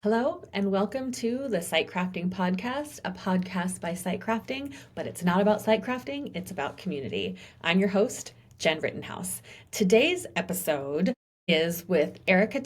Hello, and welcome to the Site Crafting Podcast, a podcast by Site Crafting, but it's not about site crafting, it's about community. I'm your host, Jen Rittenhouse. Today's episode is with Erika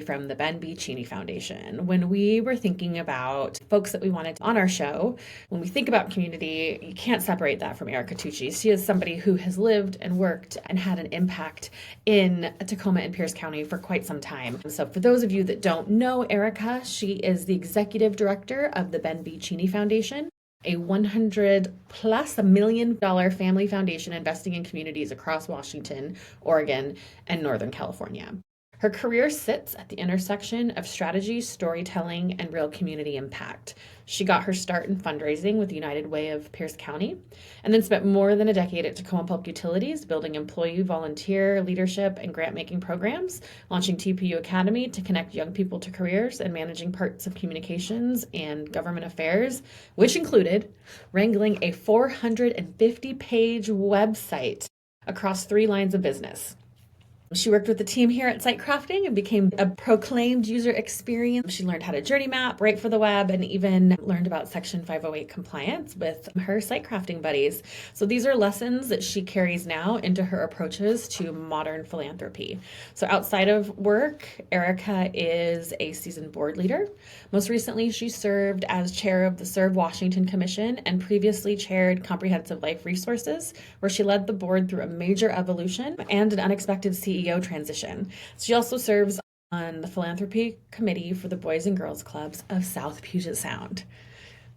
from the Ben B. Cheney Foundation. When we were thinking about folks that we wanted on our show, when we think about community, you can't separate that from Erika. She is somebody who has lived and worked and had an impact in Tacoma and Pierce County for quite some time. So for those of you that don't know Erika, she is the executive director of the Ben B. Cheney Foundation, a $100+ million family foundation investing in communities across Washington, Oregon, and Northern California. Her career sits at the intersection of strategy, storytelling, and real community impact. She got her start in fundraising with the United Way of Pierce County, and then spent more than a decade at Tacoma Public Utilities, building employee, volunteer, leadership, and grant-making programs, launching TPU Academy to connect young people to careers, and managing parts of communications and government affairs, which included wrangling a 450-page website across 3 lines of business. She worked with the team here at Site Crafting and became a proclaimed user experience. She learned how to journey map, write for the web, and even learned about Section 508 compliance with her site crafting buddies. So these are lessons that she carries now into her approaches to modern philanthropy. So outside of work, Erika is a seasoned board leader. Most recently, she served as chair of the Serve Washington Commission and previously chaired Comprehensive Life Resources, where she led the board through a major evolution and an unexpected CEO transition. She also serves on the philanthropy committee for the Boys and Girls Clubs of South Puget Sound.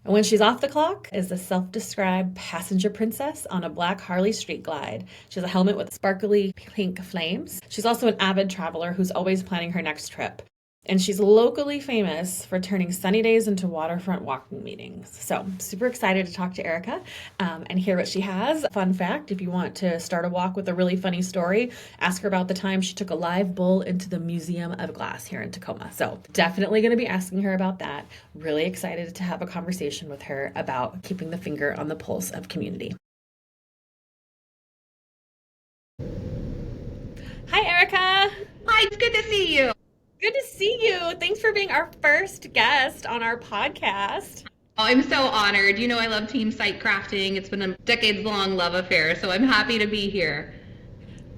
And when she's off the clock is the self-described passenger princess on a black Harley street glide. She has a helmet with sparkly pink flames. She's also an avid traveler who's always planning her next trip. And she's locally famous for turning sunny days into waterfront walking meetings. So super excited to talk to Erika and hear what she has. Fun fact, if you want to start a walk with a really funny story, ask her about the time she took a live bull into the Museum of Glass here in Tacoma. So definitely going to be asking her about that. Really excited to have a conversation with her about keeping the finger on the pulse of community. Hi, Erika. Hi, it's good to see you. Good to see you. Thanks for being our first guest on our podcast. Oh, I'm so honored. You know, I love team site crafting. It's been a decades-long love affair, so I'm happy to be here.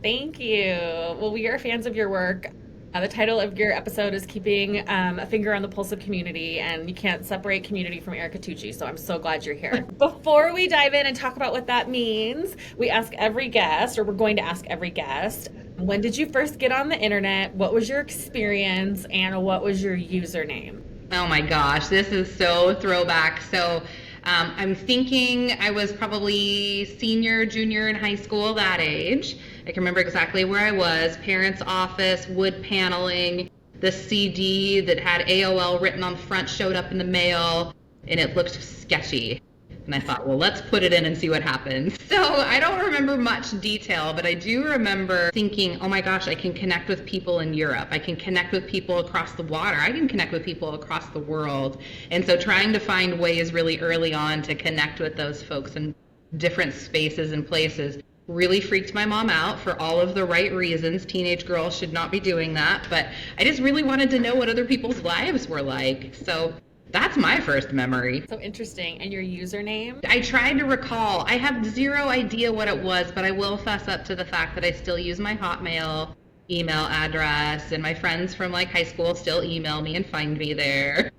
Thank you. Well, we are fans of your work. The title of your episode is Keeping a Finger on the Pulse of Community, and you can't separate community from Erika Tucci, so I'm so glad you're here. Before we dive in and talk about what that means, we ask every guest, or we're going to ask every guest, when did you first get on the internet? What was your experience, and what was your username? Oh my gosh, this is so throwback. So I'm thinking I was probably senior, junior in high school, that age. I can remember exactly where I was, parents' office, wood paneling, the CD that had AOL written on the front showed up in the mail, and it looked sketchy. And I thought, well, let's put it in and see what happens. So I don't remember much detail, but I do remember thinking, oh my gosh, I can connect with people in Europe. I can connect with people across the water. I can connect with people across the world. And so trying to find ways really early on to connect with those folks in different spaces and places really freaked my mom out for all of the right reasons. Teenage girls should not be doing that. But I just really wanted to know what other people's lives were like. So that's my first memory. So interesting. And your username? I tried to recall. I have zero idea what it was, but I will fess up to the fact that I still use my Hotmail email address, and my friends from like high school still email me and find me there.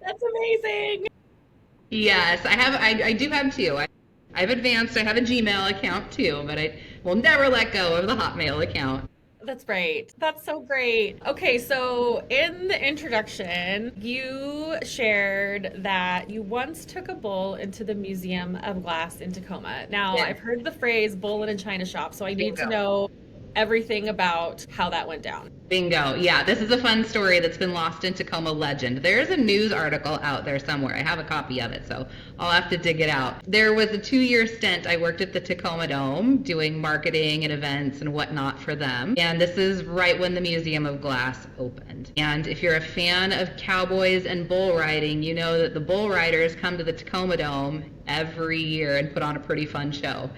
That's amazing. Yes, I do have two. I've advanced. I have a Gmail account too, but I will never let go of the Hotmail account. That's great. That's so great. Okay, so in the introduction, you shared that you once took a bull into the Museum of Glass in Tacoma. Now, Yeah. I've heard the phrase bull in a china shop, so I need to Bingo. know everything about how that went down. Bingo. Yeah, this is a fun story that's been lost in Tacoma legend. There's a news article out there somewhere. I have a copy of it, so I'll have to dig it out. There was a 2-year stint. I worked at the Tacoma Dome doing marketing and events and whatnot for them. And this is right when the Museum of Glass opened. And if you're a fan of cowboys and bull riding, you know that the bull riders come to the Tacoma Dome every year and put on a pretty fun show.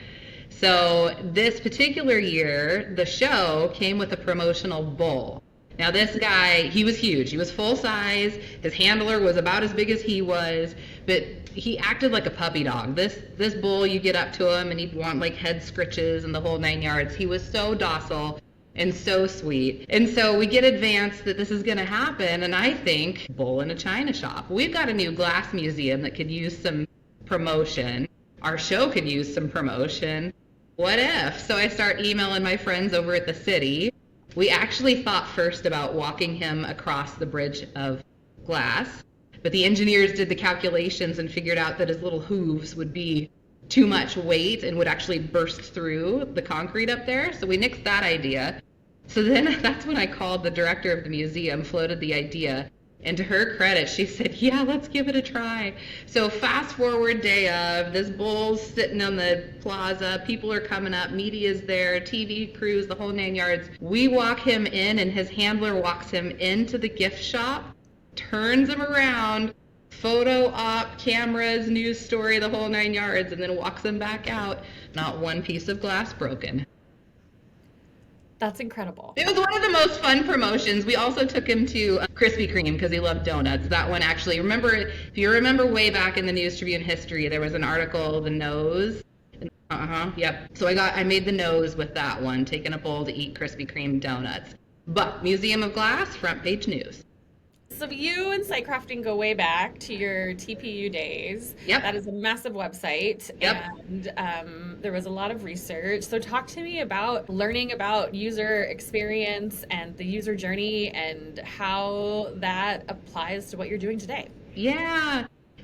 So this particular year, the show came with a promotional bull. Now this guy, he was huge. He was full size. His handler was about as big as he was, but he acted like a puppy dog. This bull, you get up to him and he'd want like head scritches and the whole 9 yards. He was so docile and so sweet. And so we get advanced that this is going to happen, and I think bull in a china shop. We've got a new glass museum that could use some promotion. Our show could use some promotion. What if? So I start emailing my friends over at the city. We actually thought first about walking him across the bridge of glass, but the engineers did the calculations and figured out that his little hooves would be too much weight and would actually burst through the concrete up there. So we nixed that idea. So then that's when I called the director of the museum, floated the idea. And to her credit, she said, yeah, let's give it a try. So fast forward day of, this bull's sitting on the plaza, people are coming up, media's there, TV crews, the whole 9 yards. We walk him in, and his handler walks him into the gift shop, turns him around, photo op, cameras, news story, the whole 9 yards, and then walks him back out. Not one piece of glass broken. That's incredible. It was one of the most fun promotions. We also took him to Krispy Kreme because he loved donuts. That one actually, if you remember way back in the News Tribune history, there was an article, the nose. Yep. So I made the nose with that one, taking a bowl to eat Krispy Kreme donuts. But Museum of Glass, front page news. So you and Site Crafting go way back to your TPU days. Yep. That is a massive website. Yep. And there was a lot of research. So talk to me about learning about user experience and the user journey and how that applies to what you're doing today.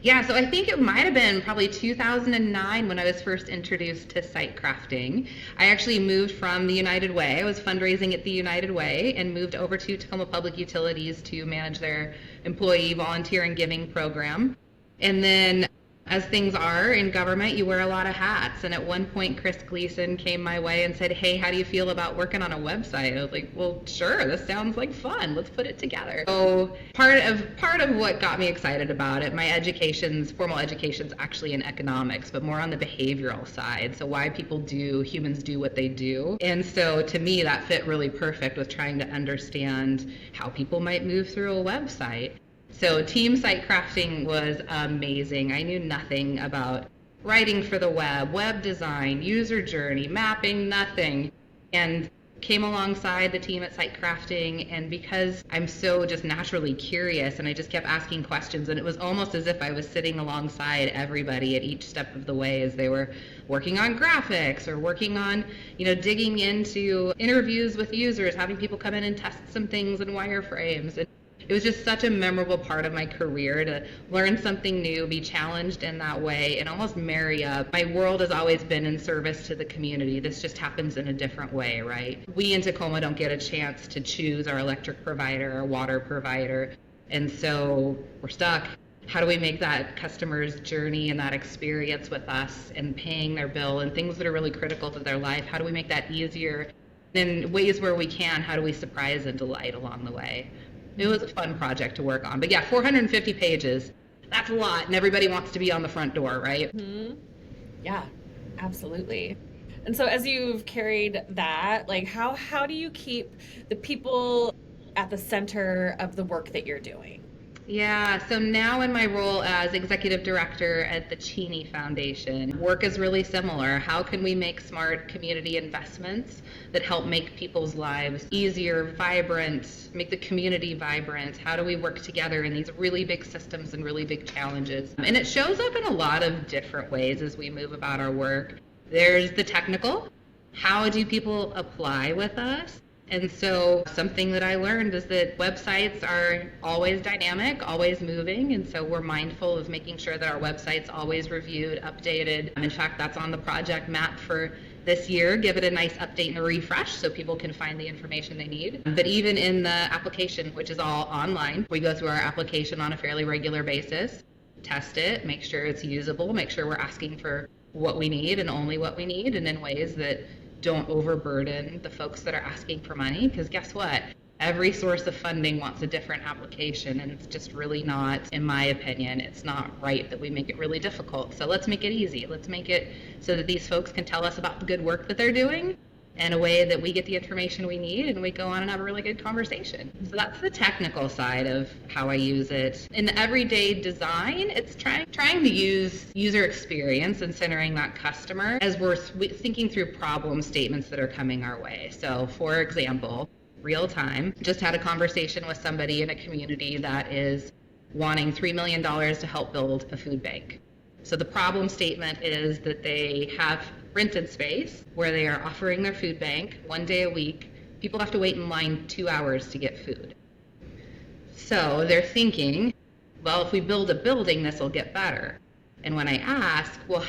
Yeah, so I think it might have been probably 2009 when I was first introduced to Site Crafting. I actually moved from the United Way. I was fundraising at the United Way and moved over to Tacoma Public Utilities to manage their employee volunteer and giving program. And then, as things are in government, you wear a lot of hats. And at one point, Chris Gleason came my way and said, hey, how do you feel about working on a website? I was like, well, sure, this sounds like fun. Let's put it together. So part of what got me excited about it, my formal education's actually in economics, but more on the behavioral side. So why humans do what they do. And so to me, that fit really perfect with trying to understand how people might move through a website. So Team Site Crafting was amazing. I knew nothing about writing for the web design, user journey, mapping, nothing. And came alongside the team at Site Crafting, and because I'm so just naturally curious and I just kept asking questions, and it was almost as if I was sitting alongside everybody at each step of the way as they were working on graphics or working on, digging into interviews with users, having people come in and test some things in wireframes. And it was just such a memorable part of my career to learn something new, be challenged in that way, and almost marry up. My world has always been in service to the community. This just happens in a different way, right? We in Tacoma don't get a chance to choose our electric provider, our water provider, and so we're stuck. How do we make that customer's journey and that experience with us and paying their bill and things that are really critical to their life, how do we make that easier? In ways where we can, how do we surprise and delight along the way? It was a fun project to work on. But yeah, 450 pages, that's a lot. And everybody wants to be on the front door, right? Mm-hmm. Yeah, absolutely. And so as you've carried that, how do you keep the people at the center of the work that you're doing? Yeah, so now in my role as executive director at the Cheney Foundation, work is really similar. How can we make smart community investments that help make people's lives easier, vibrant, make the community vibrant? How do we work together in these really big systems and really big challenges? And it shows up in a lot of different ways as we move about our work. There's the technical. How do people apply with us? And so something that I learned is that websites are always dynamic, always moving, and so we're mindful of making sure that our website's always reviewed, updated. In fact, that's on the project map for this year. Give it a nice update and a refresh so people can find the information they need. But even in the application, which is all online, we go through our application on a fairly regular basis, test it, make sure it's usable, make sure we're asking for what we need and only what we need, and in ways that don't overburden the folks that are asking for money, because guess what? Every source of funding wants a different application, and it's just really not, in my opinion, it's not right that we make it really difficult. So let's make it easy. Let's make it so that these folks can tell us about the good work that they're doing, in a way that we get the information we need and we go on and have a really good conversation. So that's the technical side of how I use it. In the everyday design, it's trying to use user experience and centering that customer as we're thinking through problem statements that are coming our way. So for example, real time, just had a conversation with somebody in a community that is wanting $3 million to help build a food bank. So the problem statement is that they have rented space where they are offering their food bank 1 day a week. People have to wait in line 2 hours to get food. So they're thinking, well, if we build a building, this will get better. And when I ask, well,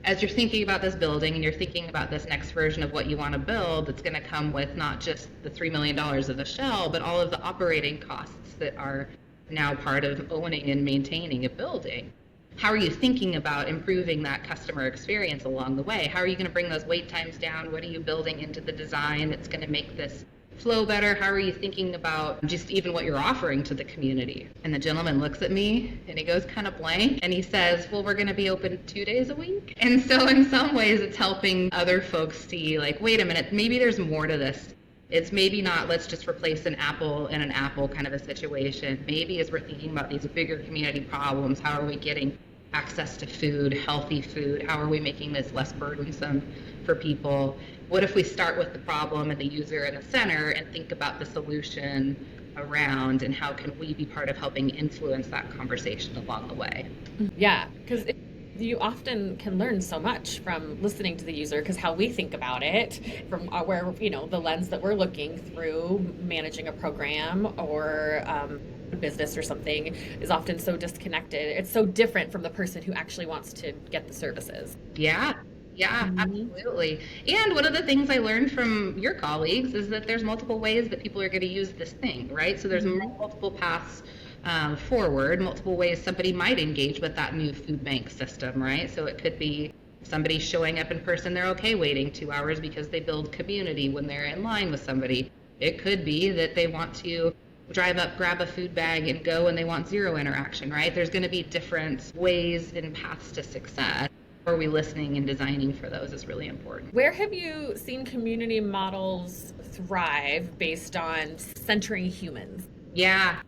as you're thinking about this building and you're thinking about this next version of what you want to build, it's going to come with not just the $3 million of the shell, but all of the operating costs that are now part of owning and maintaining a building. How are you thinking about improving that customer experience along the way? How are you going to bring those wait times down? What are you building into the design that's going to make this flow better? How are you thinking about just even what you're offering to the community? And the gentleman looks at me and he goes kind of blank and he says, well, we're going to be open 2 days a week. And so in some ways it's helping other folks see, like, wait a minute, maybe there's more to this. It's maybe not, let's just replace an apple and an apple kind of a situation. Maybe as we're thinking about these bigger community problems, how are we getting access to food, healthy food? How are we making this less burdensome for people? What if we start with the problem and the user in the center and think about the solution around, and how can we be part of helping influence that conversation along the way? Yeah, because you often can learn so much from listening to the user, because how we think about it from where, the lens that we're looking through managing a program or business or something is often so disconnected. It's so different from the person who actually wants to get the services. Yeah, absolutely. And one of the things I learned from your colleagues is that there's multiple ways that people are going to use this thing, right? So there's multiple paths forward, multiple ways somebody might engage with that new food bank system, right? So it could be somebody showing up in person, they're okay waiting 2 hours because they build community when they're in line with somebody. It could be that they want to drive up, grab a food bag and go, and they want zero interaction, right? There's going to be different ways and paths to success. Are we listening and designing for those is really important. Where have you seen community models thrive based on centering humans? Yeah,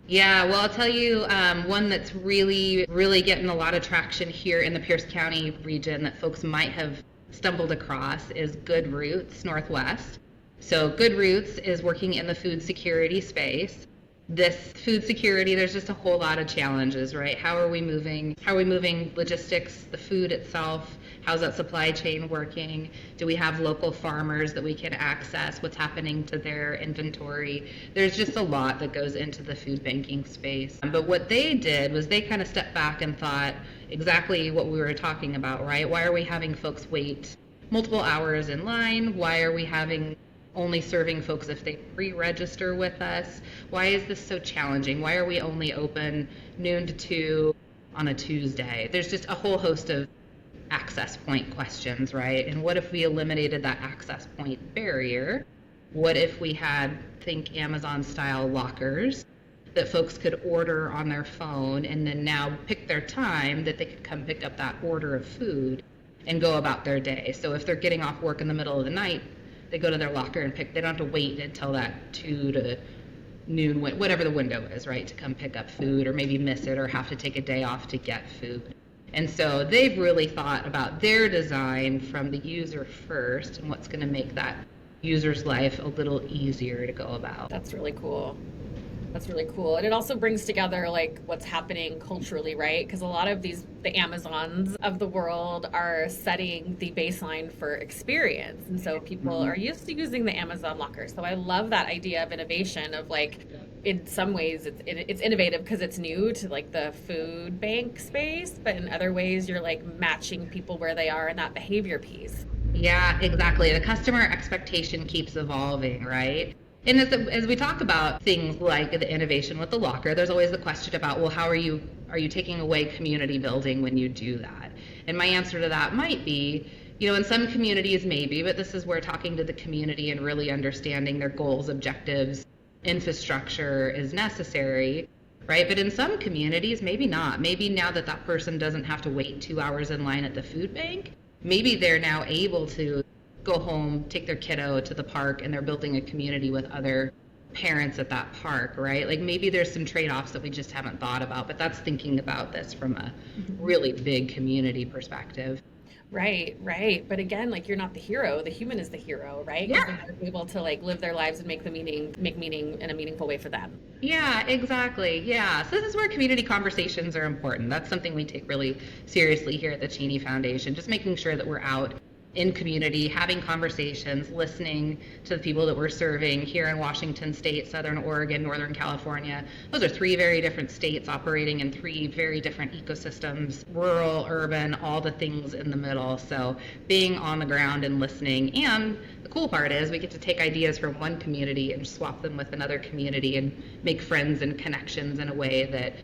well, I'll tell you one that's really, really getting a lot of traction here in the Pierce County region that folks might have stumbled across is Good Roots Northwest. So Good Roots is working in the food security space. This food security, there's just a whole lot of challenges, right? How are we moving logistics, the food itself? How's that supply chain working? Do we have local farmers that we can access? What's happening to their inventory? There's just a lot that goes into the food banking space. But what they did was they kind of stepped back and thought exactly what we were talking about, right? Why are we having folks wait multiple hours in line? Why are we only serving folks if they pre-register with us? Why is this so challenging? Why are we only open noon to 2 on a Tuesday? There's just a whole host of access point questions, right? And what if we eliminated that access point barrier? What if we had, think Amazon style lockers that folks could order on their phone and then now pick their time that they could come pick up that order of food and go about their day. So if they're getting off work in the middle of the night, they go to their locker and they don't have to wait until that 2 to noon, whatever the window is, right, to come pick up food, or maybe miss it or have to take a day off to get food. And so they've really thought about their design from the user first and what's going to make that user's life a little easier to go about. That's really cool. And it also brings together like what's happening culturally, right? Because a lot of the Amazons of the world are setting the baseline for experience. And so people are used to using the Amazon locker. So I love that idea of innovation of like, in some ways it's innovative because it's new to like the food bank space, but in other ways you're like matching people where they are in that behavior piece. Yeah, exactly. The customer expectation keeps evolving, right? And as we talk about things like the innovation with the locker, there's always the question about, well, how are you taking away community building when you do that? And my answer to that might be, in some communities maybe, but this is where talking to the community and really understanding their goals, objectives, infrastructure is necessary, right? But in some communities, maybe not. Maybe now that person doesn't have to wait 2 hours in line at the food bank, maybe they're now able to go home, take their kiddo to the park, and they're building a community with other parents at that park, right? Like maybe there's some trade-offs that we just haven't thought about, but that's thinking about this from a really big community perspective. Right, right. But again, like you're not the hero. The human is the hero, right? Because Yeah. they're able to like live their lives and make meaning in a meaningful way for them. Yeah, exactly. Yeah. So this is where community conversations are important. That's something we take really seriously here at the Cheney Foundation, just making sure that we're out in community, having conversations, listening to the people that we're serving here in Washington State, Southern Oregon, Northern California. Those are three very different states operating in three very different ecosystems, rural, urban, all the things in the middle. So being on the ground and listening. And the cool part is we get to take ideas from one community and swap them with another community and make friends and connections in a way that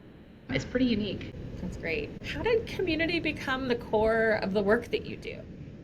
is pretty unique. That's great. How did community become the core of the work that you do?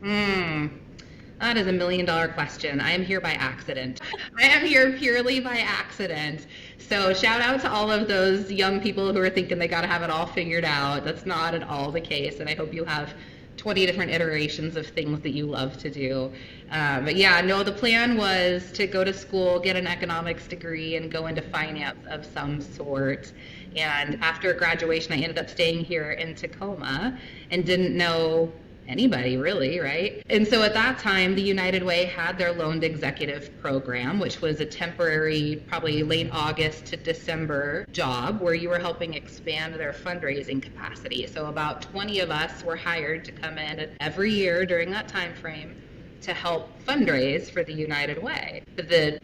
That is $1 million question. I am here by accident. I am here purely by accident. So shout out to all of those young people who are thinking they got to have it all figured out. That's not at all the case. And I hope you have 20 different iterations of things that you love to do. But yeah, no, the plan was to go to school, get an economics degree, and go into finance of some sort. And after graduation, I ended up staying here in Tacoma and didn't know anybody really, right? And so at that time, the United Way had their loaned executive program, which was a temporary, probably late August to December job where you were helping expand their fundraising capacity. So about 20 of us were hired to come in every year during that time frame to help fundraise for the United Way.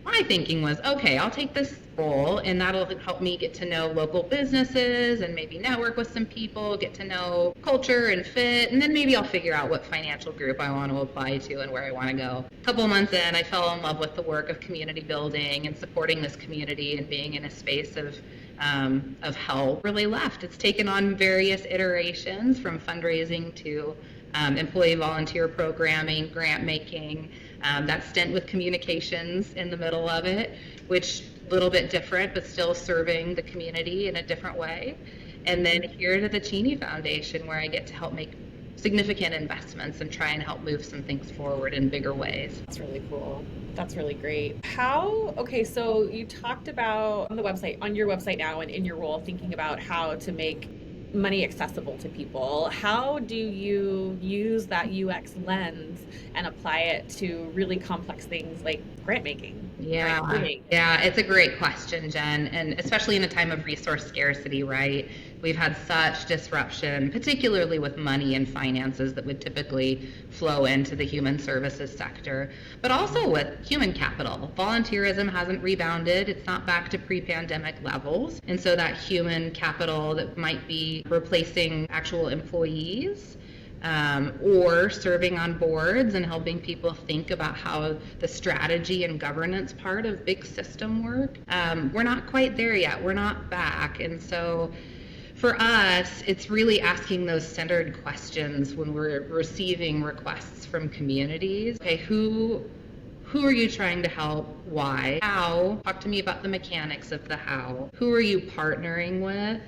My thinking was, okay, I'll take this role and that'll help me get to know local businesses and maybe network with some people, get to know culture and fit, and then maybe I'll figure out what financial group I want to apply to and where I want to go. A couple of months in, I fell in love with the work of community building and supporting this community and being in a space of help. Really left. It's taken on various iterations from fundraising to employee volunteer programming, grant making, that stint with communications in the middle of it, which a little bit different, but still serving the community in a different way. And then here to the Cheney Foundation, where I get to help make significant investments and try and help move some things forward in bigger ways. That's really cool. That's really great. So you talked about on your website now and in your role, thinking about how to make money accessible to people. How do you use that UX lens and apply it to really complex things like grant making? Yeah, it's a great question, Jen, and especially in a time of resource scarcity, right? We've had such disruption, particularly with money and finances that would typically flow into the human services sector, but also with human capital. Volunteerism hasn't rebounded. It's not back to pre-pandemic levels. And so that human capital that might be replacing actual employees or serving on boards and helping people think about how the strategy and governance part of big system work. We're not quite there yet. We're not back. And so for us, it's really asking those centered questions when we're receiving requests from communities. Okay, who are you trying to help? Why? How? Talk to me about the mechanics of the how. Who are you partnering with?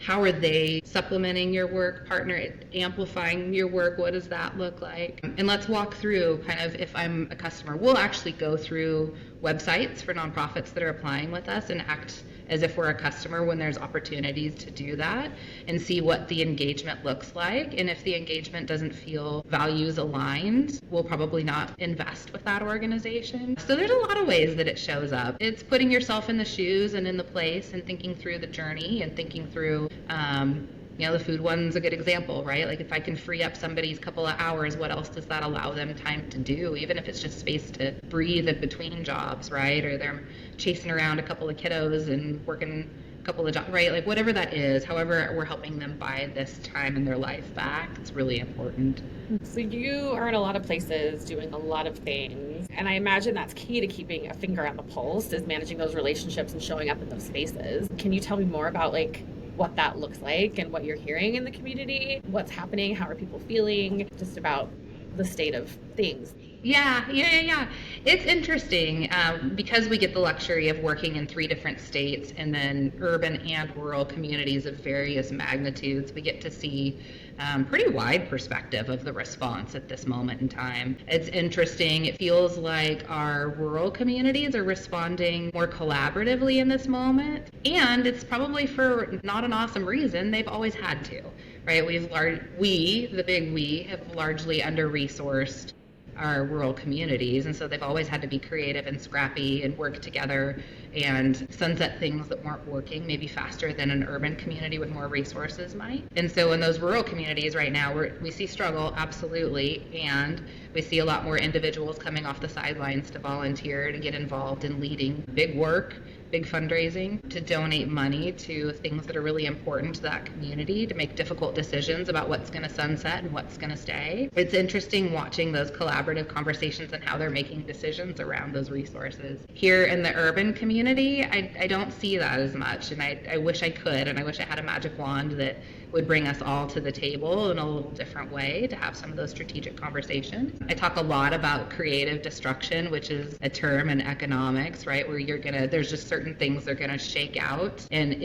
How are they supplementing your work, amplifying your work? What does that look like? And let's walk through kind of, if I'm a customer, we'll actually go through websites for nonprofits that are applying with us and act as if we're a customer when there's opportunities to do that and see what the engagement looks like. And if the engagement doesn't feel values aligned, we'll probably not invest with that organization. So there's a lot of ways that it shows up. It's putting yourself in the shoes and in the place and thinking through the journey and thinking through, the food one's a good example, right? Like if I can free up somebody's couple of hours, what else does that allow them time to do? Even if it's just space to breathe in between jobs, right? Or they're chasing around a couple of kiddos and working a couple of jobs, right? Like whatever that is, however we're helping them buy this time in their life back, it's really important. So you are in a lot of places doing a lot of things, and I imagine that's key to keeping a finger on the pulse is managing those relationships and showing up in those spaces. Can you tell me more about what that looks like and what you're hearing in the community? What's happening? How are people feeling? Just about the state of things. Yeah. It's interesting because we get the luxury of working in 3 different states and then urban and rural communities of various magnitudes. We get to see pretty wide perspective of the response at this moment in time. It's interesting. It feels like our rural communities are responding more collaboratively in this moment, and it's probably for not an awesome reason. They've always had to, right? The big we, have largely under-resourced our rural communities, and so they've always had to be creative and scrappy and work together and sunset things that weren't working maybe faster than an urban community with more resources might. And so in those rural communities right now, we see struggle, absolutely, and we see a lot more individuals coming off the sidelines to volunteer, to get involved in leading big work, big fundraising, to donate money to things that are really important to that community, to make difficult decisions about what's going to sunset and what's going to stay. It's interesting watching those collaborative conversations and how they're making decisions around those resources. Here in the urban community, I don't see that as much, and I wish I could, and I wish I had a magic wand that would bring us all to the table in a little different way to have some of those strategic conversations. I talk a lot about creative destruction, which is a term in economics, right? Where there's just certain things that are gonna shake out. And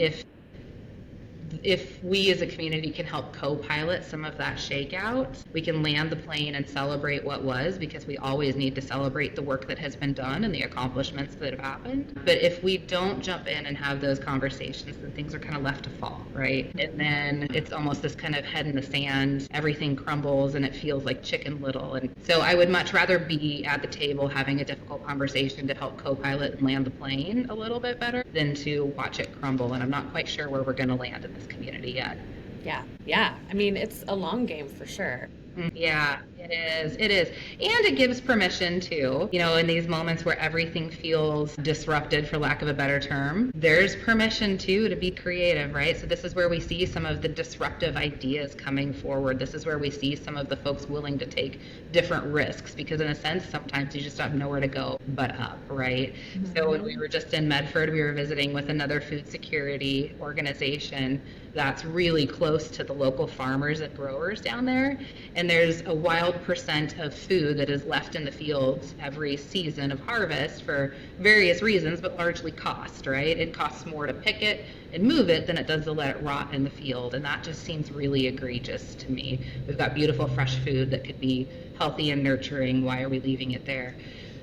if we as a community can help co-pilot some of that shakeout, we can land the plane and celebrate what was, because we always need to celebrate the work that has been done and the accomplishments that have happened. But if we don't jump in and have those conversations, then things are kind of left to fall, right? And then it's almost this kind of head in the sand, everything crumbles and it feels like Chicken Little. And so I would much rather be at the table having a difficult conversation to help co-pilot and land the plane a little bit better than to watch it crumble. And I'm not quite sure where we're going to land in this community yet. Yeah. I mean, it's a long game for sure. Yeah, it is. And it gives permission too, in these moments where everything feels disrupted, for lack of a better term, there's permission too to be creative, right? So this is where we see some of the disruptive ideas coming forward. This is where we see some of the folks willing to take different risks, because in a sense, sometimes you just have nowhere to go but up, right? Mm-hmm. So when we were just in Medford, we were visiting with another food security organization that's really close to the local farmers and growers down there. And there's a wild percent of food that is left in the fields every season of harvest for various reasons, but largely cost, right? It costs more to pick it and move it than it does to let it rot in the field. And that just seems really egregious to me. We've got beautiful fresh food that could be healthy and nurturing. Why are we leaving it there?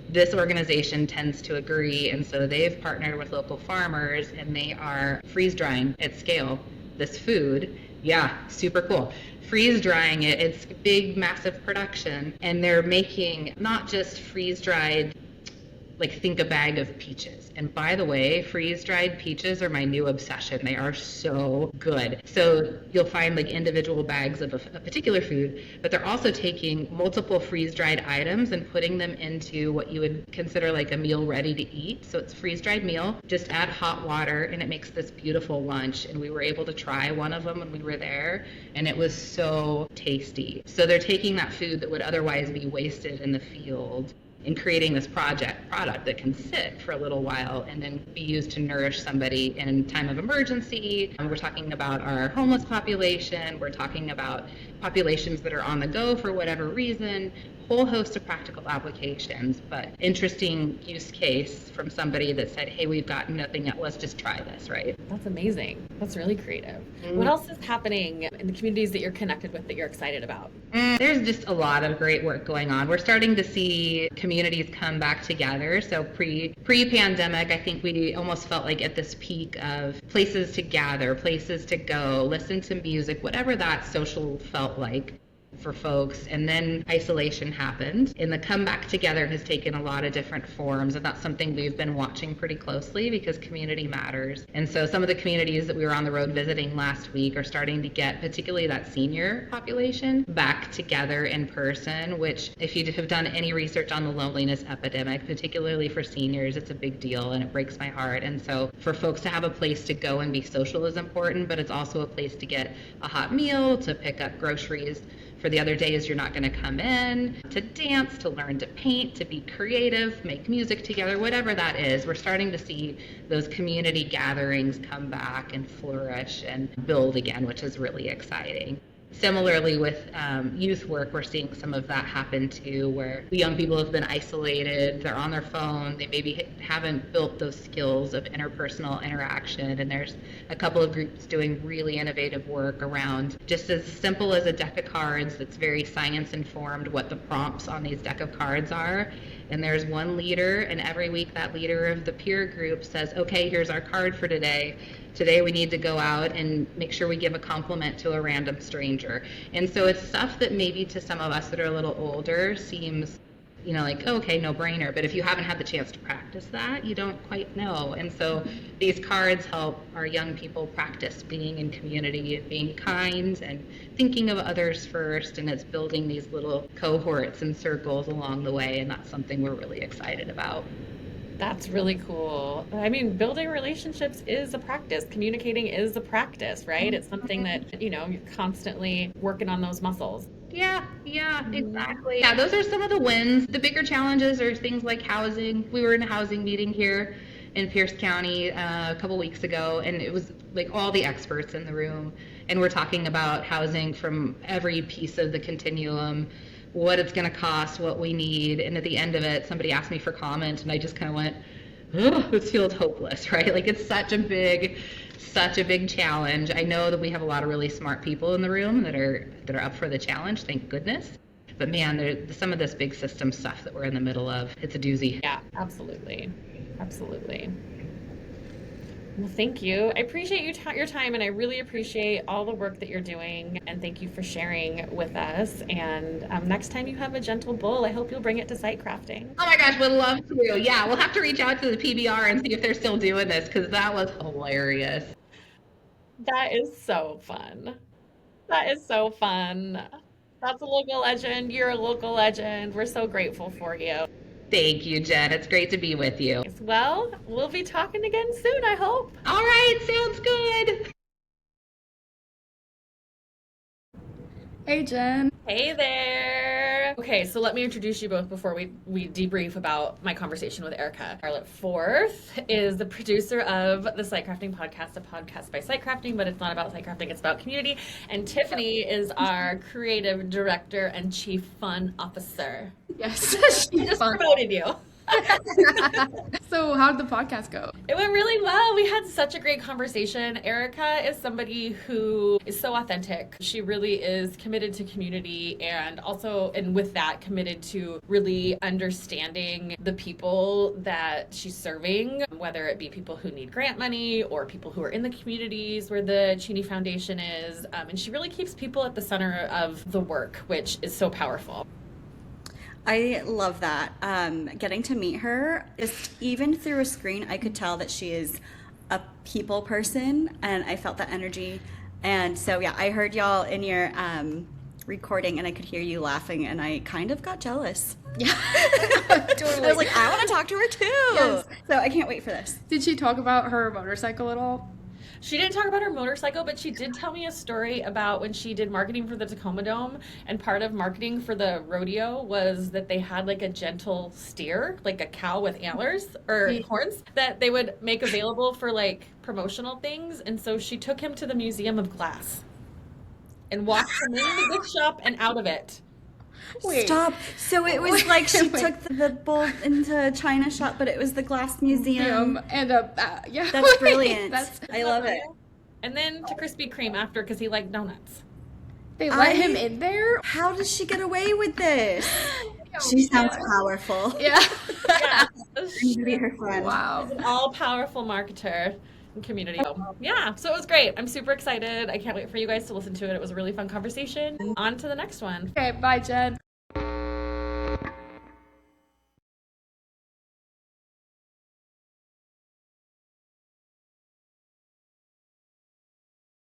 This organization tends to agree, and so they've partnered with local farmers, and they are freeze drying at scale this food. Yeah, super cool. Freeze drying it, it's big, massive production, and they're making not just freeze dried, like think a bag of peaches. And by the way, freeze dried peaches are my new obsession. They are so good. So you'll find like individual bags of a particular food, but they're also taking multiple freeze dried items and putting them into what you would consider like a meal ready to eat. So it's freeze dried meal, just add hot water, and it makes this beautiful lunch. And we were able to try one of them when we were there, and it was so tasty. So they're taking that food that would otherwise be wasted in the field in creating this product that can sit for a little while and then be used to nourish somebody in time of emergency. We're talking about our homeless population. We're talking about populations that are on the go for whatever reason, whole host of practical applications, but interesting use case from somebody that said, hey, we've got nothing else, let's just try this, right? That's amazing. That's really creative. What else is happening in the communities that you're connected with that you're excited about? There's just a lot of great work going on. We're starting to see communities come back together. So pre-pandemic, I think we almost felt like at this peak of places to gather, places to go, listen to music, whatever that social felt like for folks. And then isolation happened, and the comeback together has taken a lot of different forms, and that's something we've been watching pretty closely because community matters. And so some of the communities that we were on the road visiting last week are starting to get, particularly that senior population, back together in person, which if you have done any research on the loneliness epidemic, particularly for seniors, it's a big deal and it breaks my heart. And so for folks to have a place to go and be social is important, but it's also a place to get a hot meal, to pick up groceries for the other days you're not going to come in, to dance, to learn to paint, to be creative, make music together, whatever that is. We're starting to see those community gatherings come back and flourish and build again, which is really exciting. Similarly with youth work, we're seeing some of that happen too, where the young people have been isolated, they're on their phone, they maybe haven't built those skills of interpersonal interaction, and there's a couple of groups doing really innovative work around just as simple as a deck of cards that's very science informed, what the prompts on these deck of cards are. And there's one leader, and every week that leader of the peer group says, okay, here's our card for today. Today we need to go out and make sure we give a compliment to a random stranger. And so it's stuff that maybe to some of us that are a little older seems, like, okay, no brainer. But if you haven't had the chance to practice that, you don't quite know. And so these cards help our young people practice being in community, being kind and thinking of others first. And it's building these little cohorts and circles along the way. And that's something we're really excited about. That's really cool. I mean, building relationships is a practice. Communicating is a practice, right? It's something that, you're constantly working on those muscles. Yeah, exactly. Yeah, those are some of the wins. The bigger challenges are things like housing. We were in a housing meeting here in Pierce County a couple weeks ago, and it was like all the experts in the room, and we're talking about housing from every piece of the continuum, what it's going to cost, what we need. And at the end of it, somebody asked me for comment, and I just kind of went, oh, this feels hopeless, right? Like it's such a big challenge. I know that we have a lot of really smart people in the room that are up for the challenge, thank goodness. But man, there's some of this big system stuff that we're in the middle of. It's a doozy. Yeah, absolutely. Well, thank you. I appreciate your time, and I really appreciate all the work that you're doing. And thank you for sharing with us. And next time you have a gentle bull, I hope you'll bring it to site crafting. Oh my gosh, would love to. Yeah, we'll have to reach out to the PBR and see if they're still doing this, because that was hilarious. That is so fun. That's a local legend. You're a local legend. We're so grateful for you. Thank you, Jen. It's great to be with you. Well, we'll be talking again soon, I hope. All right, sounds good. Hey, Jen. Hey there. Okay, so let me introduce you both before we debrief about my conversation with Erika. Charlotte Forth is the producer of the Site Crafting Podcast, a podcast by Site Crafting, but it's not about site crafting, it's about community. And Tiffany is our creative director and chief fun officer. Yes, She just promoted you. So how did the podcast go? It went really well. We had such a great conversation. Erika is somebody who is so authentic. She really is committed to community, and with that, committed to really understanding the people that she's serving, whether it be people who need grant money or people who are in the communities where the Cheney Foundation is. And she really keeps people at the center of the work, which is so powerful. I love that. Getting to meet her, just even through a screen, I could tell that she is a people person, and I felt that energy. And so, yeah, I heard y'all in your recording, and I could hear you laughing, and I kind of got jealous. Yeah, totally. I was like, I want to talk to her too. Yes. So I can't wait for this. Did she talk about her motorcycle at all? She didn't talk about her motorcycle, but she did tell me a story about when she did marketing for the Tacoma Dome, and part of marketing for the rodeo was that they had like a gentle steer, like a cow with antlers or horns, that they would make available for like promotional things. And so she took him to the Museum of Glass and walked him in the gift shop and out of it. Wait. Stop. So it was like she took the bull into China shop, but it was the glass museum. And yeah. That's brilliant. I love it. And then to Krispy Kreme after, because he liked downnuts. They let him in there? How does she get away with this? She sounds powerful. Yeah. Yeah. I'm gonna be her friend. Wow. An all-powerful marketer and community. Yeah, so it was great. I'm super excited. I can't wait for you guys to listen to it. It was a really fun conversation. On to the next one. Okay, bye, Jen.